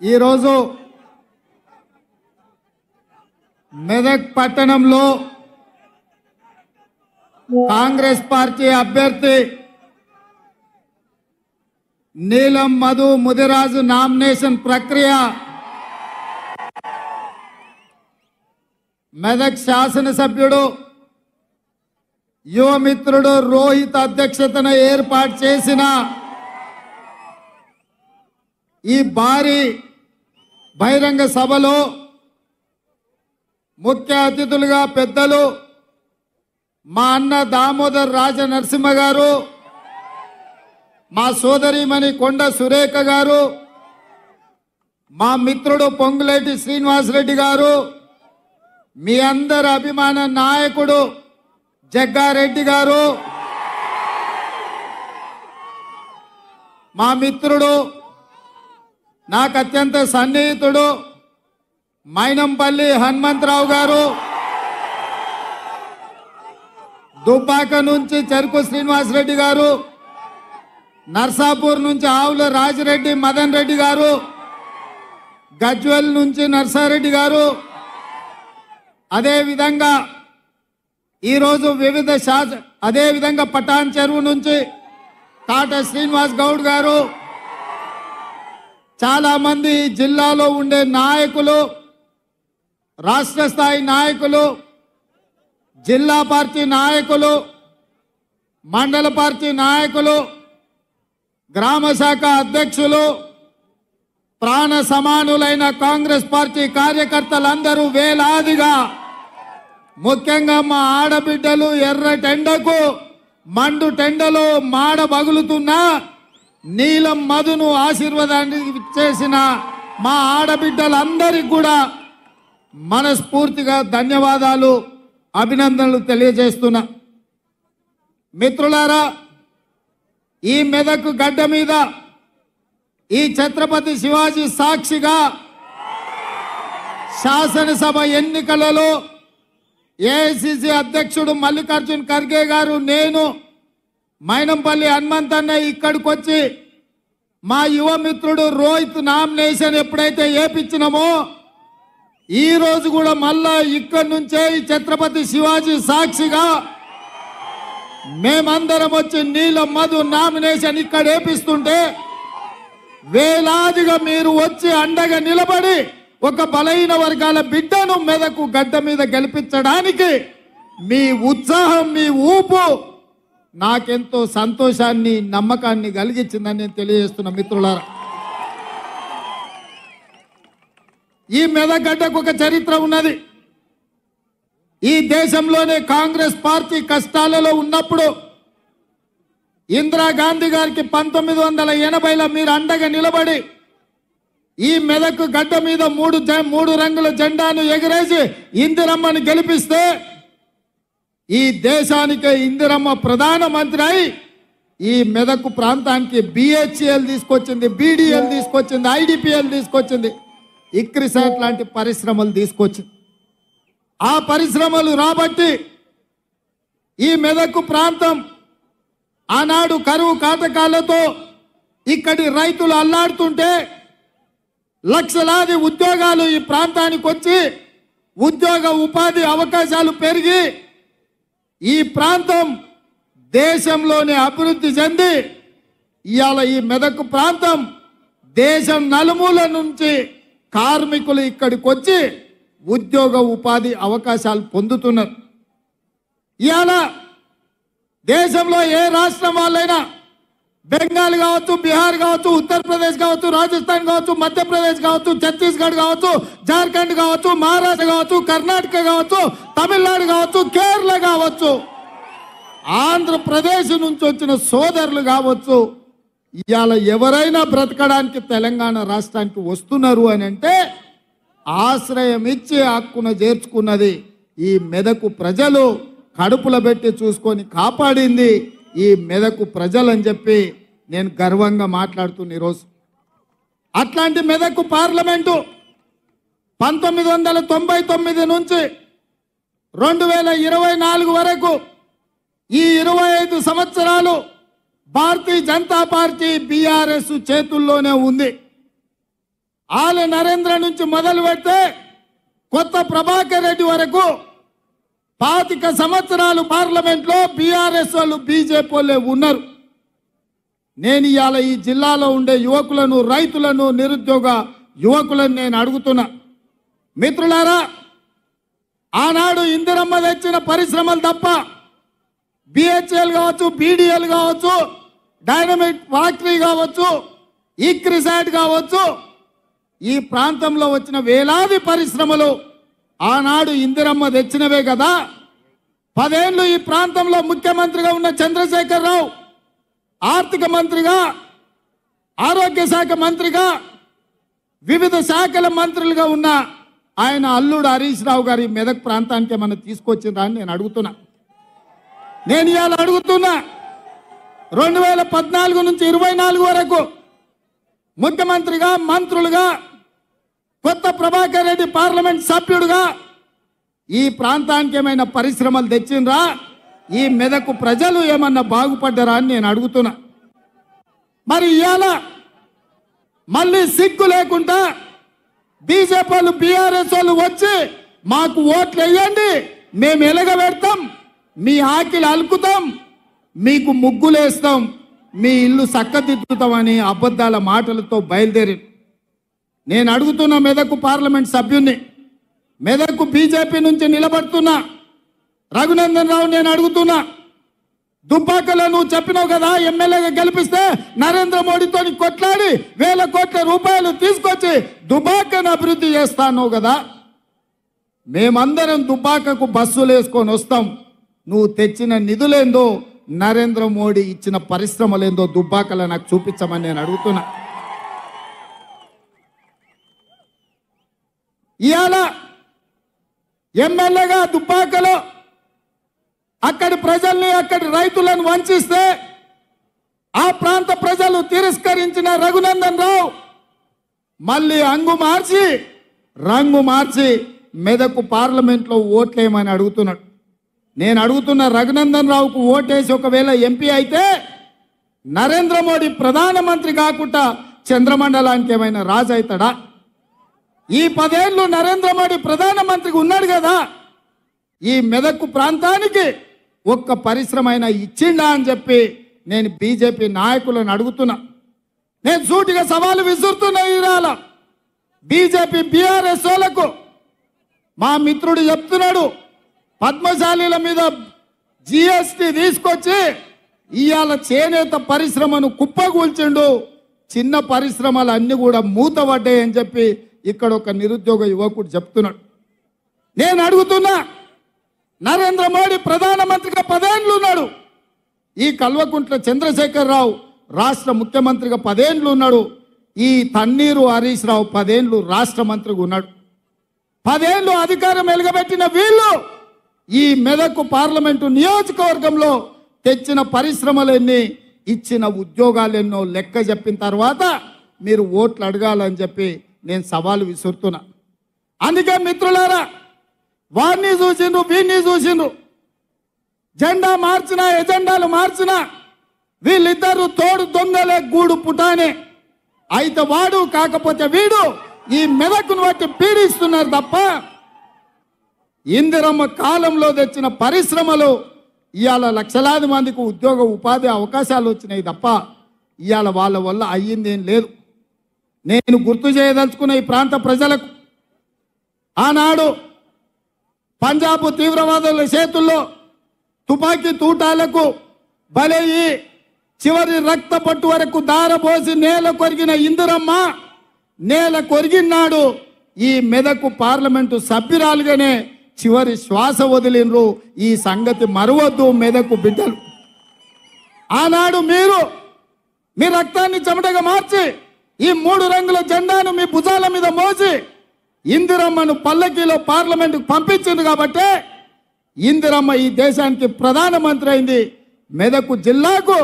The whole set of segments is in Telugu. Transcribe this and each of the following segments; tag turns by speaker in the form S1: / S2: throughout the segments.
S1: ఈరోజు మెదక్ పట్టణంలో కాంగ్రెస్ పార్టీ అభ్యర్థి నీలం మధు ముదిరాజు నామినేషన్ ప్రక్రియ మెదక్ శాసనసభ్యుడు యువమిత్రుడు రోహిత్ అధ్యక్షతన ఏర్పాటు చేసిన ఈ భారీ బహిరంగ సభలో ముఖ్య అతిథులుగా పెద్దలు మా అన్న దామోదర్ రాజ నరసింహ గారు, మా సోదరిమణి కొండ సురేఖ గారు, మా మిత్రుడు పొంగులేటి శ్రీనివాసరెడ్డి గారు, మీ అందరి అభిమాన నాయకుడు జగ్గారెడ్డి గారు, మా మిత్రుడు నాకు అత్యంత సన్నిహితుడు మైనంపల్లి హనుమంతరావు గారు, దుబ్బాక నుంచి చెరుకు శ్రీనివాసరెడ్డి గారు, నర్సాపూర్ నుంచి ఆవుల రాజిరెడ్డి మదన్ రెడ్డి గారు, గజ్వెల్ నుంచి నర్సారెడ్డి గారు, అదేవిధంగా ఈరోజు అదేవిధంగా పటాన్ చెరువు నుంచి తాట శ్రీనివాస్ గౌడ్ గారు, చాలా మంది జిల్లాలో ఉండే నాయకులు, రాష్ట్ర స్థాయి నాయకులు, జిల్లా పార్టీ నాయకులు, మండల పార్టీ నాయకులు, గ్రామ శాఖ అధ్యక్షులు, ప్రాణ సమానులైన కాంగ్రెస్ పార్టీ కార్యకర్తలందరూ వేలాదిగా, ముఖ్యంగా మా ఆడబిడ్డలు ఎర్రటెండకు మండు టెండలో మాడ బగులుతున్నా నీలం మధును ఆశీర్వాదాన్ని చేసిన మా ఆడబిడ్డలందరికీ కూడా మనస్ఫూర్తిగా ధన్యవాదాలు, అభినందనలు తెలియజేస్తున్నా. మిత్రులారా, ఈ మెదక్ గడ్డ మీద ఈ ఛత్రపతి శివాజీ సాక్షిగా శాసనసభ ఎన్నికలలో ఏఐసిసి అధ్యక్షుడు మల్లికార్జున్ ఖర్గే గారు, నేను మైనంపల్లి హనుమంతన్న ఇక్కడికి వచ్చి మా యువమిత్రుడు రోహిత్ నామినేషన్ ఎప్పుడైతే ఏపించినామో ఈ రోజు కూడా మళ్ళా ఇక్కడి నుంచే ఈ ఛత్రపతి శివాజీ సాక్షిగా మేమందరం వచ్చి నీలం మధు నామినేషన్ ఇక్కడ ఏపిస్తుంటే వేలాదిగా మీరు వచ్చి అండగా నిలబడి ఒక బలహీన వర్గాల బిడ్డను మెదకు గడ్డ మీద గెలిపించడానికి మీ ఉత్సాహం, మీ ఊపు నాకెంతో సంతోషాన్ని, నమ్మకాన్ని కలిగించిందని నేను తెలియజేస్తున్నా. మిత్రులారా, ఈ మెదగడ్డకు ఒక చరిత్ర ఉన్నది. ఈ దేశంలోనే కాంగ్రెస్ పార్టీ కష్టాలలో ఉన్నప్పుడు ఇందిరాగాంధీ గారికి 1980లో మీరు అండగా నిలబడి ఈ మెదక్ గడ్డ మీద మూడు రంగుల జెండాను ఎగరేసి ఇందిరమ్మని గెలిపిస్తే ఈ దేశానికే ఇందిరమ్మ ప్రధానమంత్రి అయి ఈ మెదక్ ప్రాంతానికి బిహెచ్ఎల్ తీసుకొచ్చింది, బీడీఎల్ తీసుకొచ్చింది, ఐడిపిఎల్ తీసుకొచ్చింది, ఇక్రిసాట్ లాంటి పరిశ్రమలు తీసుకొచ్చింది. ఆ పరిశ్రమలు రాబట్టి ఈ మెదక్ ప్రాంతం ఆనాడు కరువు కాటకాలతో ఇక్కడి రైతులు అల్లాడుతుంటే లక్షలాది ఉద్యోగాలు ఈ ప్రాంతానికి వచ్చి ఉద్యోగ ఉపాధి అవకాశాలు పెరిగి ఈ ప్రాంతం దేశంలోనే అభివృద్ధి చెంది ఇవాళ ఈ మెదక్ ప్రాంతం దేశం నలుమూల నుంచి కార్మికులు ఇక్కడికి వచ్చి ఉద్యోగ ఉపాధి అవకాశాలు పొందుతున్నారు. ఇవాళ దేశంలో ఏ రాష్ట్రం వాళ్ళైనా బెంగాల్ కావచ్చు, బీహార్ కావచ్చు, ఉత్తరప్రదేశ్ కావచ్చు, రాజస్థాన్ కావచ్చు, మధ్యప్రదేశ్ కావచ్చు, ఛత్తీస్గఢ్ కావచ్చు, జార్ఖండ్ కావచ్చు, మహారాష్ట్ర కావచ్చు, కర్ణాటక కావచ్చు, తమిళనాడు కావచ్చు, కేరళ కావచ్చు, ఆంధ్రప్రదేశ్ నుంచి వచ్చిన సోదరులు కావచ్చు, ఇవాళ ఎవరైనా బ్రతకడానికి తెలంగాణ రాష్ట్రానికి వస్తున్నారు అని అంటే ఆశ్రయం ఇచ్చి హక్కున చేర్చుకున్నది ఈ మెదకు ప్రజలు, కడుపుల పెట్టి చూసుకొని కాపాడింది ఈ మెదకు ప్రజలని చెప్పి నేను గర్వంగా మాట్లాడుతున్న ఈరోజు. అట్లాంటి మెదకు పార్లమెంటు 1999 నుంచి 2024 వరకు ఈ 25 సంవత్సరాలు భారతీయ జనతా పార్టీ బీఆర్ఎస్ చేతుల్లోనే ఉంది. ఆల నరేంద్ర నుంచి మొదలు పెడితే కొత్త ప్రభాకర్ రెడ్డి వరకు 25 సంవత్సరాలు పార్లమెంట్లో బీఆర్ఎస్ వాళ్ళు బీజేపీ వాళ్ళే ఉన్నారు. నేను ఇవాళ ఈ జిల్లాలో ఉండే యువకులను, రైతులను, నిరుద్యోగ యువకులను నేను అడుగుతున్నా, మిత్రులారా, ఆనాడు ఇందిరమ్మ తెచ్చిన పరిశ్రమలు తప్ప బిహెచ్ఎల్ కావచ్చు, బీడీఎల్ కావచ్చు, డైనమిక్ ఫ్యాక్టరీ కావచ్చు, ఈక్రిసాట్ కావచ్చు, ఈ ప్రాంతంలో వచ్చిన వేలాది పరిశ్రమలు ఆనాడు ఇందిరమ్మ తెచ్చినవే కదా. 10 ఏళ్ళు ఈ ప్రాంతంలో ముఖ్యమంత్రిగా ఉన్న చంద్రశేఖరరావు ఆర్థిక మంత్రిగా, ఆరోగ్య శాఖ మంత్రిగా, వివిధ శాఖల మంత్రులుగా ఉన్న ఆయన అల్లుడు హరీష్ రావు గారి మెదక్ ప్రాంతానికి ఏమన్నా తీసుకొచ్చిందా అని నేను అడుగుతున్నా. నేను ఇవాళ అడుగుతున్నా, 2014 నుంచి 24 వరకు ముఖ్యమంత్రిగా, మంత్రులుగా, కొత్త ప్రభాకర్ రెడ్డి పార్లమెంట్ సభ్యుడుగా ఈ ప్రాంతానికి ఏమైనా పరిశ్రమలు తెచ్చిండ్రా? ఈ మెదకు ప్రజలు ఏమన్నా బాగుపడ్డారా అని నేను అడుగుతున్నా. మరి ఇవాళ మళ్ళీ సిగ్గు లేకుండా బీజేపీ వాళ్ళు, బీఆర్ఎస్ వాళ్ళు వచ్చి మాకు ఓట్లు వేయండి, మేము ఎలగబెడతాం, మీ ఆకిలు అలుకుతాం, మీకు ముగ్గులేస్తాం, మీ ఇల్లు చక్కదిద్దుతామని అబద్ధాల మాటలతో బయలుదేరి నేను అడుగుతున్నా మెదకు పార్లమెంట్ సభ్యుని, మెదకు బీజేపీ నుంచి నిలబడుతున్నా రఘునందన్ రావు, నేను అడుగుతున్నా, దుబ్బాకలో నువ్వు చెప్పినావు కదా ఎమ్మెల్యేగా గెలిపిస్తే నరేంద్ర మోడీతో కొట్లాడి 1000 కోట్ల రూపాయలు తీసుకొచ్చి దుబ్బాకను అభివృద్ధి చేస్తాను కదా. మేమందరం దుబ్బాకకు బస్సులు వేసుకొని వస్తాం, నువ్వు తెచ్చిన నిధులేందో, నరేంద్ర మోడీ ఇచ్చిన పరిశ్రమలేందో దుబ్బాకలో నాకు చూపించమని నేను అడుగుతున్నా. ఇవాళ ఎమ్మెల్యేగా దుబ్బాకలో అక్కడి ప్రజల్ని, అక్కడి రైతులను వంచిస్తే ఆ ప్రాంత ప్రజలు తిరస్కరించిన రఘునందన్ రావు మళ్ళీ రంగు మార్చి మెదకు పార్లమెంట్లో ఓట్లేమని అడుగుతున్నాడు. నేను అడుగుతున్న, రఘునందన్ రావుకు ఓటేసి ఒకవేళ ఎంపీ అయితే నరేంద్ర మోడీ ప్రధానమంత్రి కాకుండా చంద్రమండలానికి ఏమైనా రాజు అవుతాడా? ఈ 10 ఏళ్ళు నరేంద్ర మోడీ ప్రధానమంత్రిగా ఉన్నాడు కదా, ఈ మెదకు ప్రాంతానికి ఒక్క పరిశ్రమ అయినా ఇచ్చిండా అని చెప్పి నేను బీజేపీ నాయకులను అడుగుతున్నా. నేను సూటిగా సవాలు విసురుతున్నా. ఈరాల బీజేపీ బీఆర్ఎస్ వాళ్ళకు మా మిత్రుడు చెప్తున్నాడు, పద్మశాలీల మీద జిఎస్టీ తీసుకొచ్చి ఇవాళ చేనేత పరిశ్రమను కుప్పగూల్చిండు, చిన్న పరిశ్రమలు అన్ని కూడా మూతపడ్డాయని చెప్పి ఇక్కడ ఒక నిరుద్యోగ యువకుడు చెప్తున్నాడు. నేను అడుగుతున్నా, నరేంద్ర మోడీ ప్రధానమంత్రిగా 10 ఏళ్ళు ఉన్నాడు, ఈ కల్వకుంట్ల చంద్రశేఖరరావు రాష్ట్ర ముఖ్యమంత్రిగా 10 ఏళ్ళు ఉన్నాడు, ఈ తన్నీరు హరీష్ రావు 10 ఏళ్ళు రాష్ట్ర మంత్రిగా ఉన్నాడు. 10 ఏళ్ళు అధికారం వెలుగబెట్టిన వీళ్ళు ఈ మెదకు పార్లమెంటు నియోజకవర్గంలో తెచ్చిన పరిశ్రమలన్నీ, ఇచ్చిన ఉద్యోగాలెన్నో లెక్క చెప్పిన తర్వాత మీరు ఓట్లు అడగాలని చెప్పి నేను సవాలు విసురుతున్నా. అందుకే మిత్రులారా, వారిని చూసిండ్రు, వీరిని చూసిండ్రు, జెండా మార్చినా, ఎజెండాలు మార్చినా వీళ్ళిద్దరూ తోడు దొంగలే, గూడు పుటానే, అయితే వాడు కాకపోతే వీడు ఈ మెదకును బట్టి పీడిస్తున్నారు తప్ప ఇందిరమ్మ కాలంలో తెచ్చిన పరిశ్రమలు ఇవాళ లక్షలాది మందికి ఉద్యోగ ఉపాధి అవకాశాలు వచ్చినాయి తప్ప ఇవాళ వాళ్ళ వల్ల అయ్యిందేం లేదు. నేను గుర్తు చేయదలుచుకున్న ఈ ప్రాంత ప్రజలకు, ఆనాడు పంజాబ్ తీవ్రవాదుల చేతుల్లో తుపాకీ తూటాలకు బలయ్యి చివరి రక్త పట్టు వరకు దారపోసి నేల కొరిగిన ఇందిరమ్మ నేల కొరిగినాడు ఈ మెదకు పార్లమెంటు సభ్యురాలుగానే చివరి శ్వాస వదిలినరు. ఈ సంగతి మరవద్దు మెదకు బిడ్డలు. ఆనాడు మీరు మీ రక్తాన్ని చెమటగా మార్చి ఈ 3 రంగుల జెండాను మీ భుజాల మీద మోసి ఇందిరమ్మను పల్లకీలో పార్లమెంటుకు పంపించింది కాబట్టి ఇందిరమ్మ ఈ దేశానికి ప్రధానమంత్రి అయింది. మెదకు జిల్లాకు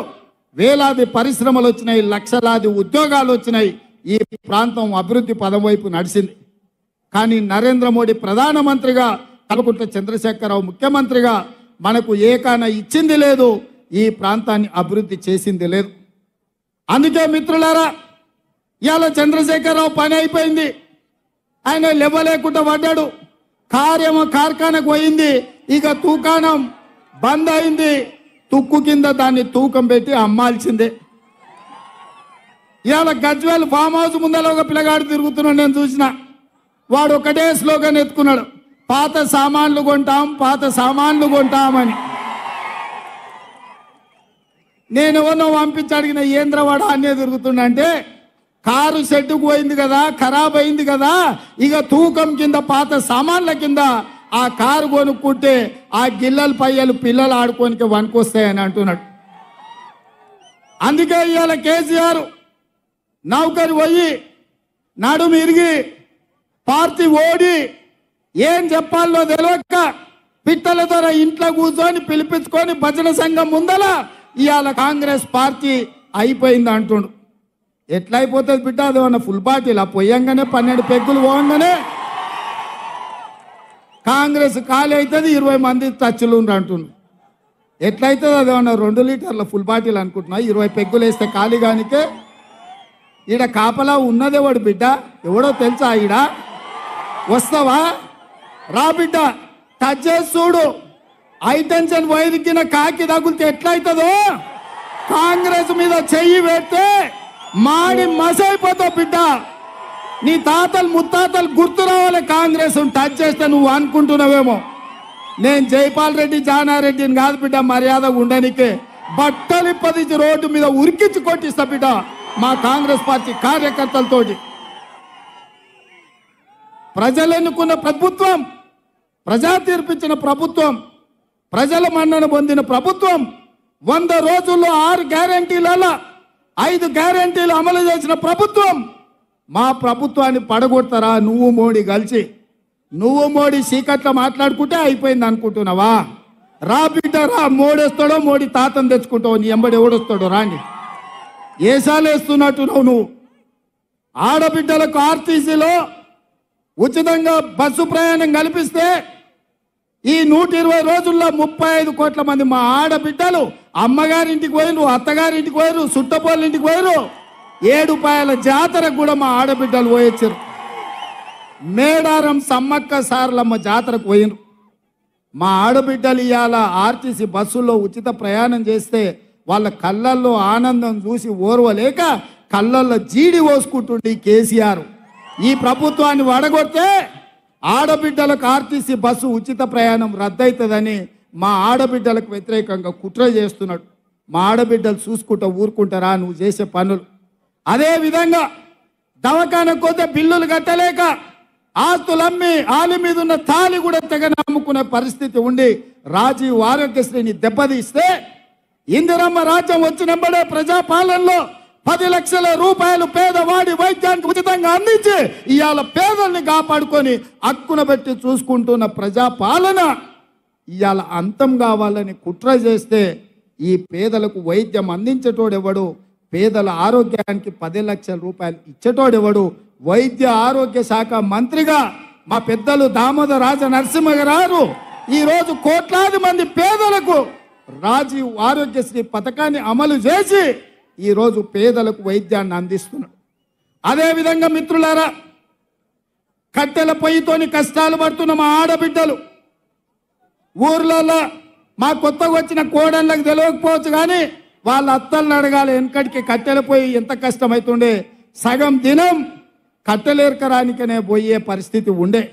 S1: వేలాది పరిశ్రమలు వచ్చినాయి, లక్షలాది ఉద్యోగాలు వచ్చినాయి, ఈ ప్రాంతం అభివృద్ధి పదం వైపు నడిచింది. కానీ నరేంద్ర మోడీ ప్రధానమంత్రిగా, కల్వకుంట్ల చంద్రశేఖరరావు ముఖ్యమంత్రిగా మనకు ఏకాన ఇచ్చింది లేదు, ఈ ప్రాంతాన్ని అభివృద్ధి చేసింది లేదు. అందుకే మిత్రులారా, ఇవాళ చంద్రశేఖరరావు పని అయిపోయింది, ఆయన లేవలేకుండా పడ్డాడు. కారేమో కార్ఖానకు పోయింది, ఇక తూకాణం బంద్ అయింది. తుక్కు కింద దాన్ని తూకం పెట్టి అమ్మాల్సిందే. ఇవాళ గజ్వేల్ ఫామ్ హౌస్ ముందర ఒక పిల్లగాడు తిరుగుతున్నాడు, నేను చూసిన. వాడు ఒకటే స్లోగన్ ఎత్తుకున్నాడు, పాత సామాన్లు కొంటాం, పాత సామాన్లు కొంటామని. నేను ఎవరినో పంపించి అడిగిన, ఏంద్రవాడ అనే తిరుగుతున్నా అంటే, కారు షెడ్డుకు పోయింది కదా, ఖరాబ్ అయింది కదా, ఇక తూకం కింద పాత సామాన్ల కింద ఆ కారు కొనుక్కుంటే ఆ గిల్లల పయ్యలు పిల్లలు ఆడుకోనికి వనుకొస్తాయని అంటున్నాడు. అందుకే ఇవాళ కేసీఆర్ నౌకరు పోయి నడుము ఇరిగి పార్టీ ఓడి ఏం చెప్పాలో తెలియక పిట్టల ద్వారా ఇంట్లో కూర్చొని పిలిపించుకొని భజన సంఘం ముందల ఇవాళ కాంగ్రెస్ పార్టీ అయిపోయింది అంటుండు. ఎట్లా అయిపోతుంది బిడ్డ? అది ఏమన్నా ఫుల్ పార్టీలా? పోయంగానే 12 పెగ్గులు పోగానే కాంగ్రెస్ ఖాళీ అవుతుంది, 20 మంది టచ్లు అంటుండు. ఎట్లయితుంది? అది ఏమన్నా 2 లీటర్ల ఫుల్ బాటిల్ అనుకుంటున్నా? 20 పెగ్గులు వేస్తే ఖాళీ కానికే. ఈడ కాపలా ఉన్నదేవాడు బిడ్డ, ఎవడో తెలుసా? ఈడ వస్తావా? రా బిడ్డ, టచ్ చేసి చూడు. హైటెన్షన్ వైరికిన కాకి తగులితే ఎట్లయితుందో కాంగ్రెస్ మీద చెయ్యి పెడితే మాడి మసైపోతావు బిడ్డ. నీ తాతలు ముత్తాతలు గుర్తు రావాలి కాంగ్రెస్ టచ్ చేస్తే. నువ్వు అనుకుంటున్నావేమో నేను జైపాల్ రెడ్డి జానారెడ్డిని కాదు బిడ్డ, మర్యాదగా ఉండనికే బట్టలు పదించి రోడ్డు మీద ఉరికించి కొట్టిస్తా బిడ్డ మా కాంగ్రెస్ పార్టీ కార్యకర్తలతోటి. ప్రజలు ఎన్నుకున్న ప్రభుత్వం, ప్రజా తీర్పిచ్చిన ప్రభుత్వం, ప్రజల మన్నన పొందిన ప్రభుత్వం, 100 రోజుల్లో 6 గ్యారంటీలలో 5 గ్యారంటీలు అమలు చేసిన ప్రభుత్వం. మా ప్రభుత్వాన్ని పడగొడతారా నువ్వు మోడీ కలిసి? నువ్వు మోడీ చీకట్లో మాట్లాడుకుంటే అయిపోయింది అనుకుంటున్నావా? రా బిడ్డ రా, మోడేస్తాడో మోడీ తాతను తెచ్చుకుంటావు, నీ ఎంబడి ఎవడొస్తాడో రాండి. ఏసాలు వేస్తున్నట్టున్నావు నువ్వు. ఆడబిడ్డలకు ఆర్టీసీలో ఉచితంగా బస్సు ప్రయాణం కల్పిస్తే ఈ 120 రోజుల్లో 35 కోట్ల మంది మా ఆడబిడ్డలు అమ్మగారింటికి పోయిరు, అత్తగారింటికి పోయిరు, సుట్టపోళ్ళింటికి పోయిరు. 7 పాయల జాతరకు కూడా మా ఆడబిడ్డలు పోయొచ్చారు. మేడారం సమ్మక్క సారలమ్మ జాతరకు పోయినరు. మా ఆడబిడ్డలు ఇవాళ ఆర్టీసీ బస్సుల్లో ఉచిత ప్రయాణం చేస్తే వాళ్ళ కళ్ళల్లో ఆనందం చూసి ఓర్వలేక కళ్ళల్లో జీడి పోసుకుంటుండే కేసీఆర్. ఈ ప్రభుత్వాన్ని వడగొడితే ఆడబిడ్డలకు ఆర్టీసీ బస్సు ఉచిత ప్రయాణం రద్దవుతుందని మా ఆడబిడ్డలకు వ్యతిరేకంగా కుట్ర చేస్తున్నాడు. మా ఆడబిడ్డలు చూసుకుంటా ఊరుకుంటారా నువ్వు చేసే పనులు? అదేవిధంగా దవాఖానకు పోతే బిల్లులు కట్టలేక ఆస్తులమ్మి ఆలి మీద ఉన్న తాలి కూడా తెగ నమ్ముకునే పరిస్థితి ఉండి రాజీవ్ ఆరోగ్యశ్రీని దెబ్బతీస్తే ఇందిరమ్మ రాజ్యం వచ్చినప్పుడే ప్రజాపాలనలో 10 లక్షల రూపాయలు పేదవాడి వైద్యానికి ఉచితంగా అందించి ఇవాళ పేదల్ని కాపాడుకొని హక్కున పెట్టి చూసుకుంటున్న ప్రజాపాలన ఇవాళ అంతం కావాలని కుట్ర చేస్తే ఈ పేదలకు వైద్యం అందించేటోడెవడు? పేదల ఆరోగ్యానికి 10 లక్షల రూపాయలు ఇచ్చేటోడెవడు? వైద్య ఆరోగ్య శాఖ మంత్రిగా మా పెద్దలు దామోదర రాజ నరసింహ గారు ఈరోజు కోట్లాది మంది పేదలకు రాజీవ్ ఆరోగ్యశ్రీ పథకాన్ని అమలు చేసి ఈరోజు పేదలకు వైద్యాన్ని అందిస్తున్నాడు. అదేవిధంగా మిత్రులారా, కట్టెల పొయ్యితోని కష్టాలు పడుతున్న మా ఆడబిడ్డలు ఊర్లలో మా కొత్తగా వచ్చిన కోడళ్ళకి తెలియకపోవచ్చు కానీ వాళ్ళ అత్తల్ని అడగాలి. వెనకడికి కట్టెల పొయ్యి ఎంత కష్టమవుతుండే, సగం దినం కట్టెలేరకరానికనే పోయే పరిస్థితి ఉండే.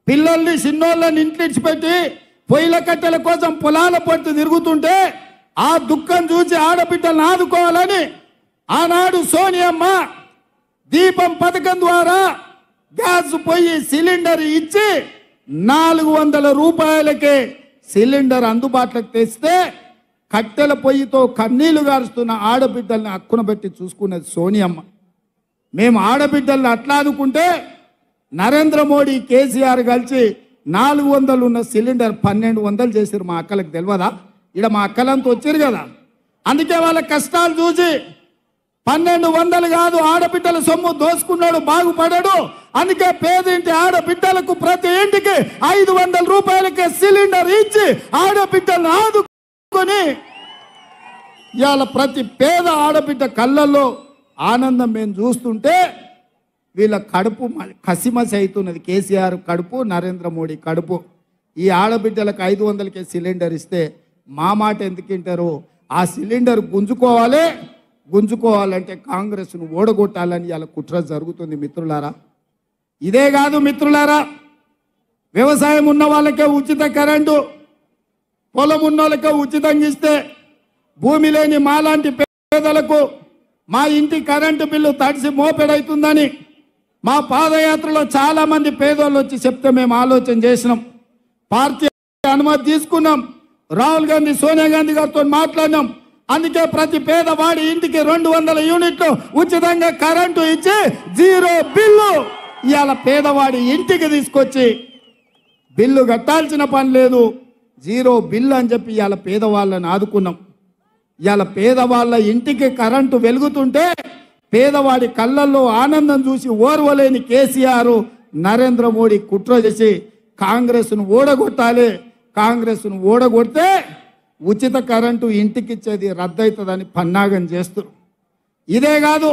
S1: పిల్లల్ని చిన్నోళ్ళని ఇంట్లిడిచిపెట్టి పొయ్యిల కట్టెల కోసం పొలాల పట్టు తిరుగుతుంటే ఆ దుఃఖం చూసి ఆడబిడ్డలను ఆదుకోవాలని ఆనాడు సోనియమ్మ దీపం పథకం ద్వారా గ్యాస్ పొయ్యి సిలిండర్ ఇచ్చి 400 రూపాయలకే సిలిండర్ అందుబాటులోకి తెస్తే కట్టెల పొయ్యితో కన్నీళ్లు గారుస్తున్న ఆడబిడ్డల్ని హక్కున పెట్టి చూసుకునేది సోనియమ్మ. మేము ఆడబిడ్డల్ని అట్లా ఆదుకుంటే నరేంద్ర మోడీ కేసీఆర్ కలిసి 400 ఉన్న సిలిండర్ 1200 చేశారు. మా అక్కలకు తెలియదా? ఇక్కడ మా అక్కలంతా వచ్చారు కదా, అందుకే వాళ్ళ కష్టాలు చూసి 1200 కాదు, ఆడబిడ్డల సొమ్ము దోసుకున్నాడు బాగుపడాడు. అందుకే పేదింటి ఆడబిడ్డలకు ప్రతి ఇంటికి 500 రూపాయలకే సిలిండర్ ఇచ్చి ఆడబిడ్డలను ఆదుకొని ఇవాళ ప్రతి పేద ఆడబిడ్డ కళ్ళల్లో ఆనందం మేము చూస్తుంటే వీళ్ళ కడుపు కసిమసి అవుతున్నది. కేసీఆర్ కడుపు, నరేంద్ర మోడీ కడుపు. ఈ ఆడబిడ్డలకు 500కే సిలిండర్ ఇస్తే మా మాట ఎందుకు వింటారు? ఆ సిలిండర్ గుంజుకోవాలంటే కాంగ్రెస్ను ఓడగొట్టాలని ఇలా కుట్ర జరుగుతుంది మిత్రులారా. ఇదే కాదు మిత్రులారా, వ్యవసాయం ఉన్న వాళ్ళకే ఉచిత కరెంటు, పొలం ఉన్న వాళ్ళకే ఉచితంగా ఇస్తే భూమి లేని మాలాంటి పేదలకు మా ఇంటి కరెంటు బిల్లు తడిసి మోపెడవుతుందని మా పాదయాత్రలో చాలా మంది పేదోళ్ళు వచ్చి చెప్తే మేము ఆలోచన చేసినాం. పార్టీ అనుమతి తీసుకున్నాం. రాహుల్ గాంధీ, సోనియా గాంధీ గారితో మాట్లాడినాం. అందుకే ప్రతి పేదవాడి ఇంటికి 200 యూనిట్లు ఉచితంగా కరెంటు ఇచ్చి 0 బిల్లు ఇవాళ పేదవాడి ఇంటికి తీసుకొచ్చి బిల్లు కట్టాల్సిన పని లేదు, 0 బిల్లు అని చెప్పి ఇవాళ పేదవాళ్ళని ఆదుకున్నాం. ఇవాళ పేదవాళ్ళ ఇంటికి కరెంటు వెలుగుతుంటే పేదవాడి కళ్ళల్లో ఆనందం చూసి ఓర్వలేని కేసీఆర్, నరేంద్ర మోడీ కుట్ర చేసి కాంగ్రెస్ను ఓడగొట్టాలి, కాంగ్రెస్ను ఓడగొడితే ఉచిత కరెంటు ఇంటికిచ్చేది రద్దవుతుందని పన్నాగం చేస్తారు. ఇదే కాదు,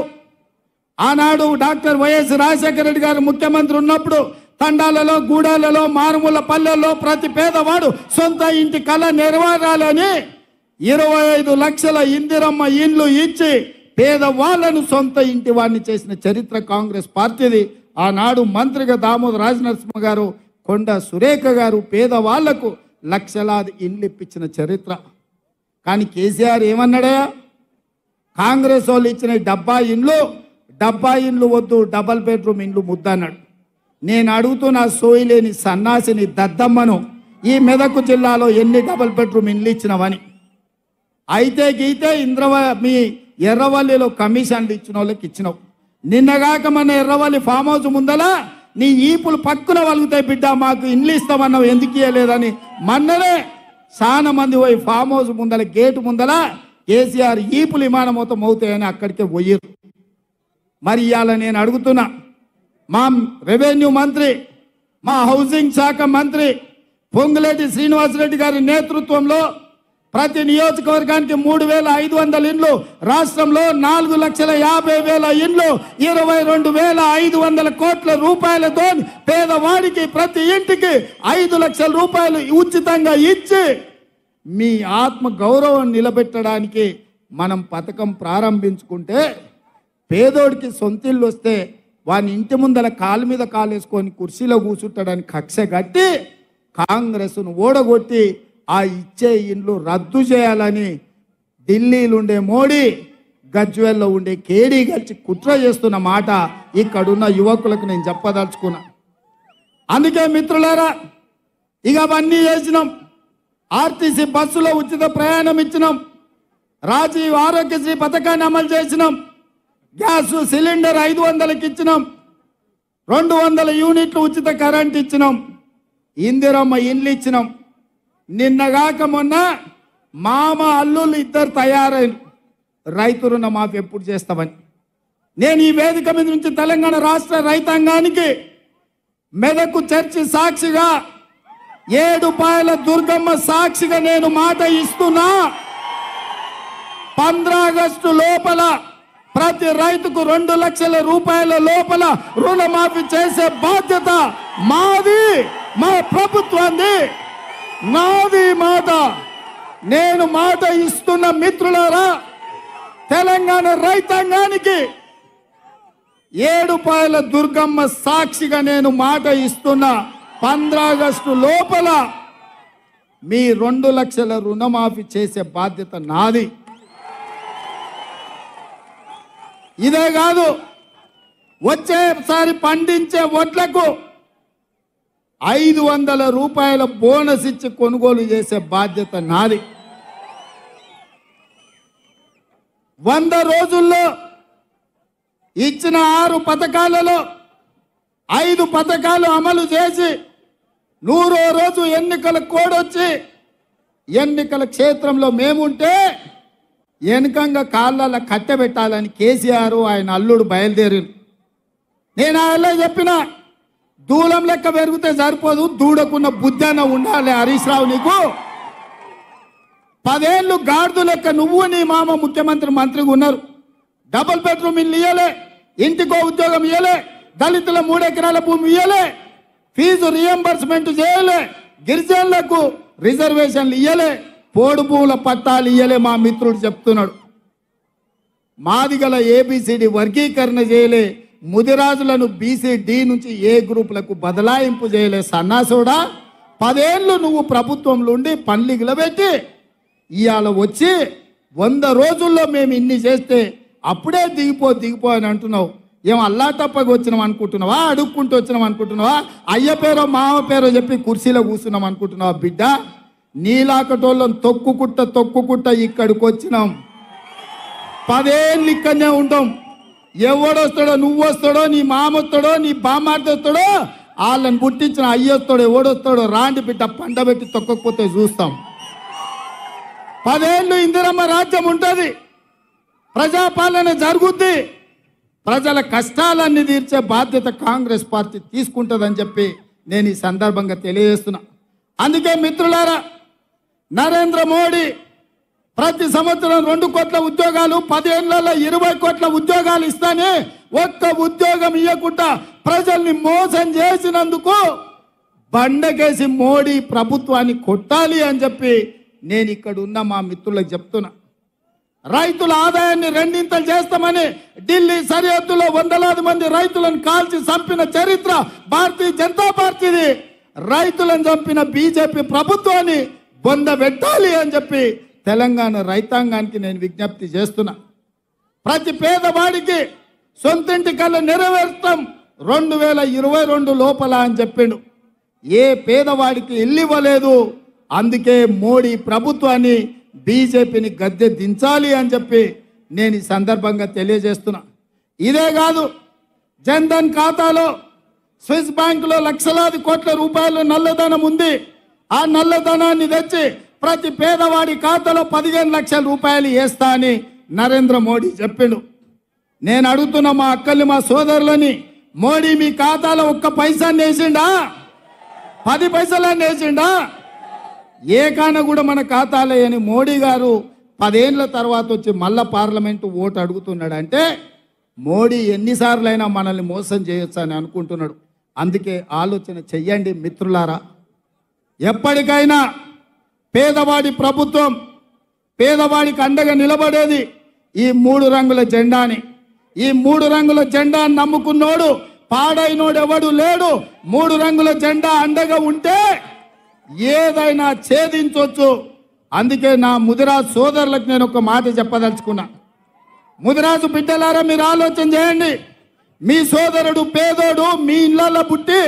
S1: ఆనాడు డాక్టర్ వైఎస్ రాజశేఖర రెడ్డి గారు ముఖ్యమంత్రి ఉన్నప్పుడు తండాలలో, గూడాలలో, మారుమూల పల్లెల్లో ప్రతి పేదవాడు సొంత ఇంటి కళ నెరవేరాలని 25 లక్షల ఇందిరమ్మ ఇండ్లు ఇచ్చి పేదవాళ్లను సొంత ఇంటి వాడిని చేసిన చరిత్ర కాంగ్రెస్ పార్టీది. ఆనాడు మంత్రిగా దామోదర రాజనరసింహ గారు, కొండ సురేఖ గారు పేదవాళ్లకు లక్షలాది ఇండ్లు ఇప్పించిన చరిత్ర. కానీ కేసీఆర్ ఏమన్నాడా? కాంగ్రెస్ వాళ్ళు ఇచ్చిన డబ్బా ఇండ్లు వద్దు, డబల్ బెడ్రూమ్ ఇండ్లు ముద్దన్నాడు. నేను అడుగుతున్న సోయిలేని సన్నాసిని దద్దమ్మను, ఈ మెదక్ జిల్లాలో ఎన్ని డబల్ బెడ్రూమ్ ఇండ్లు ఇచ్చినవని. అయితే గీతే మీ ఎర్రవల్లిలో కమిషన్లు ఇచ్చిన వాళ్ళకి ఇచ్చినావు. నిన్నగాక మన ఎర్రవల్లి ఫామ్ హౌస్ ముందల నీ ఈపులు పక్కున వలుగుతాయి బిడ్డ, మాకు ఇండ్లు ఇస్తామన్నావు, ఎందుకు ఇవ్వలేదని మొన్ననే చాలా మంది పోయి ఫామ్ హౌస్ ముందల గేటు ముందల కేసీఆర్ ఈపులు విమానం మొత్తం అవుతాయని అక్కడికే పోయారు. మరి ఇవాళ నేను అడుగుతున్నా, మా రెవెన్యూ మంత్రి, మా హౌసింగ్ శాఖ మంత్రి పొంగులేటి శ్రీనివాసరెడ్డి గారి నేతృత్వంలో ప్రతి నియోజకవర్గానికి 3,500 ఇండ్లు, రాష్ట్రంలో 4,50,000 ఇండ్లు, 22,500 కోట్ల రూపాయలతో పేదవాడికి ప్రతి ఇంటికి 5 లక్షల రూపాయలు ఉచితంగా ఇచ్చి మీ ఆత్మ గౌరవం నిలబెట్టడానికి మనం పథకం ప్రారంభించుకుంటే పేదోడికి సొంతిల్లు వస్తే వాని ఇంటి ముందల కాలు మీద కాలేసుకొని కుర్చీలో కూర్చుంటాడని కక్ష కట్టి కాంగ్రెస్ను ఓడగొట్టి ఆ ఇచ్చే ఇండ్లు రద్దు చేయాలని ఢిల్లీలో ఉండే మోడీ, గజ్వేల్లో ఉండే కేడీ కలిసి కుట్ర చేస్తున్న మాట ఇక్కడున్న యువకులకు నేను చెప్పదలుచుకున్నా. అందుకే మిత్రులారా, ఇక అవన్నీ చేసినాం. ఆర్టీసీ బస్సులో ఉచిత ప్రయాణం ఇచ్చినాం, రాజీవ్ ఆరోగ్యశ్రీ పథకాన్ని అమలు చేసినాం, గ్యాస్ సిలిండర్ 500కి ఇచ్చినాం, 200 యూనిట్లు ఉచిత కరెంట్ ఇచ్చినాం, ఇందిరమ్మ ఇండ్లు ఇచ్చినాం. నిన్నగాక మొన్న మామ అల్లుళ్ళు 2 తయారైన రైతు రుణమాఫీ ఎప్పుడు చేస్తామని నేను ఈ వేదిక మీద నుంచి తెలంగాణ రాష్ట్ర రైతాంగానికి మెదకు చర్చి సాక్షిగా, ఏడుపాయల దుర్గమ్మ సాక్షిగా నేను మాట ఇస్తున్నా. 15 ఆగస్టు లోపల ప్రతి రైతుకు 2 లక్షల రూపాయల లోపల రుణమాఫీ చేసే బాధ్యత మాది, మా ప్రభుత్వాన్ని. నాది మాట. నేను మాట ఇస్తున్న మిత్రులారా, తెలంగాణ రైతాంగానికి ఏడుపాయల దుర్గమ్మ సాక్షిగా నేను మాట ఇస్తున్నా. 15 ఆగస్టు లోపల మీ 2 లక్షల రుణమాఫీ చేసే బాధ్యత నాది. ఇదే కాదు, వచ్చేసారి పండించే వడ్లకు 500 రూపాయల బోనస్ ఇచ్చి కొనుగోలు చేసే బాధ్యత నాది. 100 రోజుల్లో ఇచ్చిన 6 పథకాలలో 5 పథకాలు అమలు చేసి 100వ రోజు ఎన్నికల కోడ్ వచ్చి ఎన్నికల క్షేత్రంలో మేముంటే వెనుకంగా కాళ్ళ కట్టెబెట్టాలని కేసీఆర్ ఆయన అల్లుడు బయలుదేరి. నేను ఆయన చెప్పిన, దూలం లెక్క పెరిగితే సరిపోదు, దూడకున్న బుద్ధన ఉండాలి హరీష్ రావు. నీకు 10 ఏళ్ళు గాడిద లెక్క నువ్వు నీ మామ ముఖ్యమంత్రి మంత్రిగా ఉన్నారు. డబుల్ బెడ్రూమ్ ఇల్లు ఇయ్యలే, ఇంటికో ఉద్యోగం ఇయ్యలే, దళితుల 3 ఎకరాల భూమి ఇయ్యలే, ఫీజు రియంబర్స్మెంట్ చేయలే, గిరిజనులకు రిజర్వేషన్లు ఇయ్యలే, పోడు భూముల పట్టాలు ఇయ్యలే. మా మిత్రుడు చెప్తున్నాడు. మాదిగల ఏబిసిడి వర్గీకరణ చేయలే, ముదిరాజులను బీసీ-డి నుంచి ఏ గ్రూపులకు బదలాయింపు చేయలే. సన్నాసుడా, 10 ఏళ్ళు నువ్వు ప్రభుత్వంలో ఉండి పన్లిగిల పెట్టి ఇవాళ వచ్చి 100 రోజుల్లో మేము ఇన్ని చేస్తే అప్పుడే దిగిపో అని అంటున్నావు. ఏం అల్లా తప్పగా వచ్చినాం అనుకుంటున్నావా? అడుక్కుంటూ వచ్చినాం అనుకుంటున్నావా? అయ్య పేరో మామ పేరో చెప్పి కుర్చీలో కూర్చున్నాం అనుకుంటున్నావా? బిడ్డ, నీలాకటోళ్ళని తొక్కుకుంటా ఇక్కడికి వచ్చినాం. 10 ఏళ్ళు ఇక్కడనే ఉంటాం. ఎవడొస్తాడో, నువ్వు వస్తాడో, నీ మామ వస్తాడో, నీ బామ్మార్ది వస్తాడో, వాళ్ళని పుట్టించిన అయ్యొస్తాడో ఎవడొస్తాడో రాండి బిడ్డ, పండబెట్టి తొక్కకపోతే చూస్తాం. 10 ఏళ్ళు ఇందిరమ్మ రాజ్యం ఉంటుంది, ప్రజాపాలన జరుగుద్ది, ప్రజల కష్టాలన్నీ తీర్చే బాధ్యత కాంగ్రెస్ పార్టీ తీసుకుంటుందని చెప్పి నేను ఈ సందర్భంగా తెలియజేస్తున్నా. అందుకే మిత్రులారా, నరేంద్ర మోడీ ప్రతి సంవత్సరం 2 కోట్ల ఉద్యోగాలు, 10 ఏళ్లలో 20 కోట్ల ఉద్యోగాలు ఇస్తానే ఒక్క ఉద్యోగం ఇవ్వకుండా ప్రజల్ని మోసం చేసినందుకు బండకేసి మోడీ ప్రభుత్వాన్ని కొట్టాలి అని చెప్పి నేను ఇక్కడ ఉన్న మా మిత్రులకు చెప్తున్నా. రైతుల ఆదాయాన్ని 2 చేస్తామని ఢిల్లీ సరిహద్దులో వందలాది మంది రైతులను కాల్చి చంపిన చరిత్ర భారతీయ జనతా పార్టీది. రైతులను చంపిన బీజేపీ ప్రభుత్వాన్ని బొందబెట్టాలి అని చెప్పి తెలంగాణ రైతాంగానికి నేను విజ్ఞప్తి చేస్తున్నా. ప్రతి పేదవాడికి సొంతింటి కళ్ళ నెరవేర్చడం 2022 లోపల అని చెప్పిండు. ఏ పేదవాడికి ఇల్లు ఇవ్వలేదు. అందుకే మోడీ ప్రభుత్వాన్ని, బీజేపీని గద్దె దించాలి అని చెప్పి నేను ఈ సందర్భంగా తెలియజేస్తున్నా. ఇదే కాదు, జన్ధన్ ఖాతాలో స్విస్ బ్యాంకులో లక్షలాది కోట్ల రూపాయలు నల్లధనం ఉంది. ఆ నల్లధనాన్ని తెచ్చి ప్రతి పేదవాడి ఖాతాలో 15 లక్షల రూపాయలు వేస్తా అని నరేంద్ర మోడీ చెప్పిండు. నేను అడుగుతున్న మా అక్కల్ని, మా సోదరులని, మోడీ మీ ఖాతాలో 1 పైసాన్ని వేసిండా? 10 పైసలాన్ని వేసిండా? ఏ కాన కూడా మన ఖాతాలో అని మోడీ గారు 10 ఏళ్ల తర్వాత వచ్చి మళ్ళా పార్లమెంటు ఓటు అడుగుతున్నాడు అంటే మోడీ ఎన్నిసార్లైనా మనల్ని మోసం చేయొచ్చు అని అనుకుంటున్నాడు. అందుకే ఆలోచన చెయ్యండి మిత్రులారా. ఎప్పటికైనా పేదవాడి ప్రభుత్వం, పేదవాడికి అండగా నిలబడేది ఈ 3 రంగుల జెండాని. ఈ 3 రంగుల జెండాని నమ్ముకున్నోడు, పాడైనోడు ఎవడు లేడు. 3 రంగుల జెండా అండగా ఉంటే ఏదైనా ఛేదించవచ్చు. అందుకే నా ముదిరాజు సోదరులకు నేను ఒక మాట చెప్పదలుచుకున్నా. ముదిరాజు బిడ్డలారా, మీరు ఆలోచన చేయండి. మీ సోదరుడు పేదోడు మీ ఇళ్లలో పుట్టి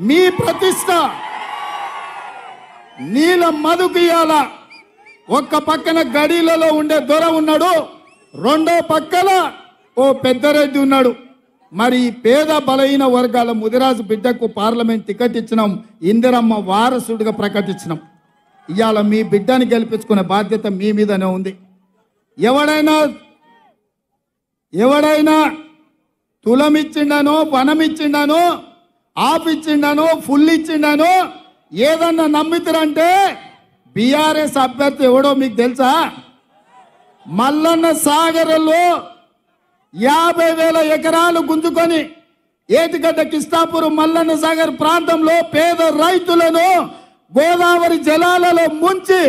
S1: మీ ప్రతిష్ట నీల మధుకియాల ఒక్క పక్కన గడిలలో ఉండే దొర ఉన్నాడు, రెండో పక్కన ఓ పెద్దరెడ్డి ఉన్నాడు. మరి పేద బలహీన వర్గాల ముదిరాజు బిడ్డకు పార్లమెంట్ టికెట్ ఇచ్చినాం, ఇందిరమ్మ వారసుడిగా ప్రకటించినాం. ఇవాళ మీ బిడ్డని గెలిపించుకునే బాధ్యత మీ మీదనే ఉంది. ఎవడైనా తులమిచ్చిండనో, వనమిచ్చిండనో, ఆపిచ్చిండనో, ఫుల్ ఇచ్చిండనో ఏదన్నా నమ్మితారంటే బీఆర్ఎస్ అభ్యర్థి ఎవడో మీకు తెలుసా? మల్లన్న సాగర్లో 50,000 ఎకరాలు గుంజుకొని ఏటిగడ్డ కిష్టాపురం మల్లన్న సాగర్ ప్రాంతంలో పేద రైతులను గోదావరి జలాలలో ముంచి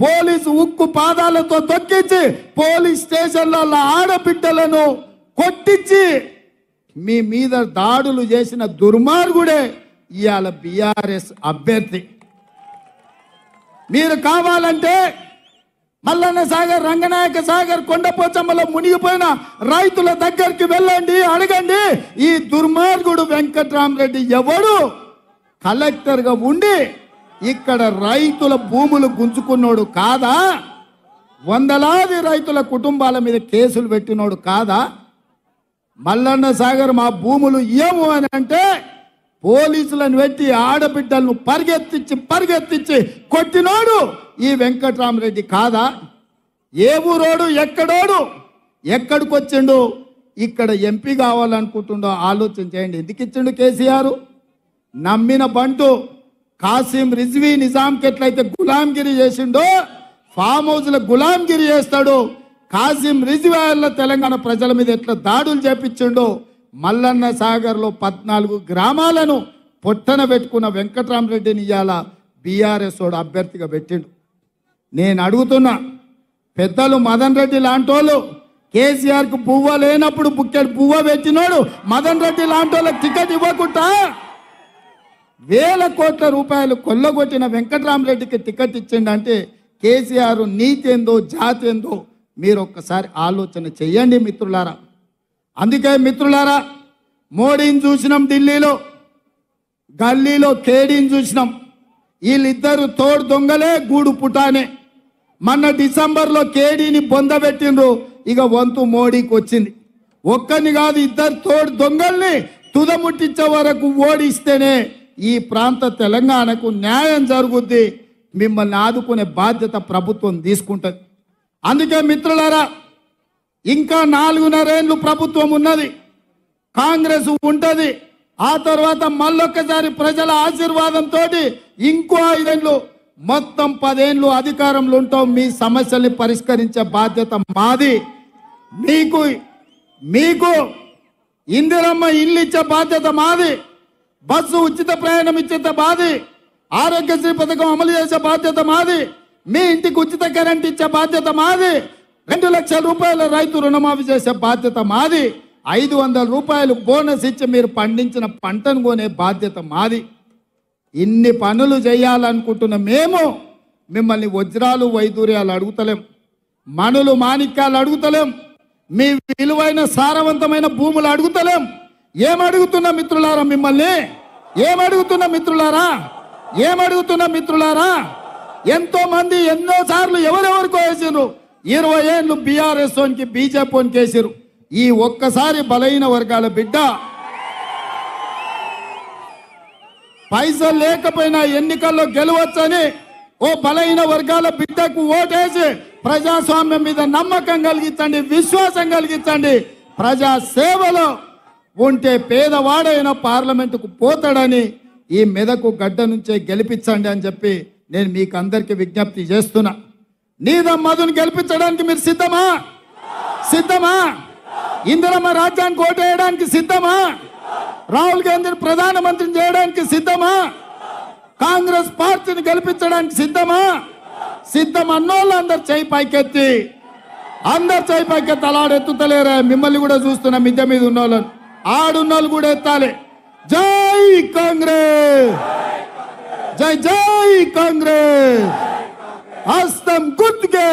S1: పోలీసు ఉక్కు పాదాలతో తొక్కించి పోలీస్ స్టేషన్ల ఆడబిడ్డలను కొట్టించి మీ మీద దాడులు చేసిన దుర్మార్గుడే ఇవాళ బీఆర్ఎస్ అభ్యర్థి. మీరు కావాలంటే మల్లన్న సాగర్, రంగనాయక సాగర్, కొండపోచమ్మలో మునిగిపోయిన రైతుల దగ్గరికి వెళ్ళండి, అడగండి. ఈ దుర్మార్గుడు వెంకట్రామరెడ్డి ఎవడు కలెక్టర్గా ఉండి ఇక్కడ రైతుల భూములు గుంజుకున్నోడు కాదా? వందలాది రైతుల కుటుంబాల మీద కేసులు పెట్టినోడు కాదా? మల్లన్న సాగర్ మా భూములు ఇయ్యము అని అంటే పోలీసులను పెట్టి ఆడబిడ్డలను పరిగెత్తించి కొట్టినోడు ఈ వెంకట్రామరెడ్డి కాదా? ఏ ఊరోడు, ఎక్కడోడు, ఎక్కడికి వచ్చిండు, ఇక్కడ ఎంపీ కావాలనుకుంటుండో ఆలోచన చేయండి. ఎందుకు ఇచ్చిండు కేసీఆర్? నమ్మిన బంటు కాసిం రిజ్వీ నిజాంకి ఎట్లయితే గులాంగిరి చేసిండో ఫామ్ హౌస్లో గులాంగిరి చేస్తాడు. కాసిం రిజ్వాయర్ల తెలంగాణ ప్రజల మీద ఎట్లా దాడులు చేపించిండో మల్లన్న సాగర్లో 14 గ్రామాలను పొట్టన పెట్టుకున్న వెంకట్రామరెడ్డిని ఇవాళ బీఆర్ఎస్ వాడు అభ్యర్థిగా పెట్టిండు. నేను అడుగుతున్నా, పెద్దలు మదన్ రెడ్డి లాంటి వాళ్ళు కేసీఆర్కు పువ్వ లేనప్పుడు బుక్కెడు పువ్వ పెట్టినోడు మదన్ రెడ్డి లాంటి వాళ్ళకి టికెట్ ఇవ్వకుండా వేల కోట్ల రూపాయలు కొల్లగొట్టిన వెంకట్రామరెడ్డికి టికెట్ ఇచ్చిండంటే కేసీఆర్ నీతి ఏందో జాతి ఏందో మీరు ఒక్కసారి ఆలోచన చెయ్యండి మిత్రులారా. అందుకే మిత్రులారా, మోడీని చూసినాం ఢిల్లీలో, గల్లీలో కేడీని చూసినాం. వీళ్ళిద్దరు తోడు దొంగలే గూడు పుటానే. మొన్న డిసెంబర్లో కేడీని పొందబెట్టిండ్రు, ఇక వంతు మోడీకి వచ్చింది. ఒక్కరిని కాదు, ఇద్దరు తోడు దొంగల్ని తుదముట్టించే వరకు ఓడిస్తేనే ఈ ప్రాంత తెలంగాణకు న్యాయం జరుగుద్ది. మిమ్మల్ని ఆదుకునే బాధ్యత ప్రభుత్వం తీసుకుంటుంది. అందుకే మిత్రులారా, ఇంకా 4.5 ఏళ్ళు ప్రభుత్వం ఉన్నది, కాంగ్రెస్ ఉంటుంది. ఆ తర్వాత మళ్ళొక్కసారి ప్రజల ఆశీర్వాదంతో ఇంకో 5 ఏళ్ళు, మొత్తం 10 ఏళ్ళు అధికారంలో ఉంటాం. మీ సమస్యల్ని పరిష్కరించే బాధ్యత మాది. మీకు ఇందిరమ్మ ఇల్లు ఇచ్చే బాధ్యత మాది. బస్సు ఉచిత ప్రయాణం ఇచ్చే బాధ్యత, ఆరోగ్యశ్రీ పథకం అమలు చేసే బాధ్యత మాది. మీ ఇంటికి ఉచిత కరెంట్ ఇచ్చే బాధ్యత మాది. 2 లక్షల రూపాయల రైతు రుణమాఫీ చేసే బాధ్యత మాది. 500 రూపాయలు బోనస్ ఇచ్చి మీరు పండించిన పంటను కొనే బాధ్యత మాది. ఇన్ని పనులు చేయాలనుకుంటున్న మేము మిమ్మల్ని వజ్రాలు వైదూర్యాలు అడుగుతలేం, మణులు మాణిక్యాలు అడుగుతలేం, మీ విలువైన సారవంతమైన భూములు అడుగుతలేం. ఏమడుగుతున్నా మిత్రులారా, మిమ్మల్ని ఏమడుగుతున్నా మిత్రులారా, ఎంతో మంది ఎన్నోసార్లు ఎవరెవరికో వేసారు. 20 ఏళ్ళు బీఆర్ఎస్ వానికి బీజేపీ వానికి వేసారు. ఈ ఒక్కసారి బలహీన వర్గాల బిడ్డ పైసలు లేకపోయినా ఎన్నికల్లో గెలవచ్చని ఓ బలహీన వర్గాల బిడ్డకు ఓటేసి ప్రజాస్వామ్యం మీద నమ్మకం కలిగించండి, విశ్వాసం కలిగించండి. ప్రజా సేవలో ఉంటే పేదవాడైన పార్లమెంటుకు పోతాడని ఈ మెదకు గడ్డ నుంచే గెలిపించండి అని చెప్పి నేను మీకు అందరికీ విజ్ఞప్తి చేస్తున్నా. నీదం మధుని గెలిపించడానికి మీరు సిద్ధమా? ఇందిరమ్మ రాజ్యానికి ఓటేయడానికి సిద్ధమా? రాహుల్ గాంధీని ప్రధానమంత్రిని చేయడానికి సిద్ధమా? కాంగ్రెస్ పార్టీని గెలిపించడానికి సిద్ధమా? సిద్ధం అన్నోళ్ళు అందరు చేయి పైకెత్తి అలాడెత్తుతలేరా? మిమ్మల్ని కూడా చూస్తున్నా, మిద్దె మీద ఉన్నోళ్ళని, ఆడున్నోళ్ళు కూడా ఎత్తాలి. జై కాంగ్రెస్, జై కాంగ్రెస్, హస్తం గుర్తుకే.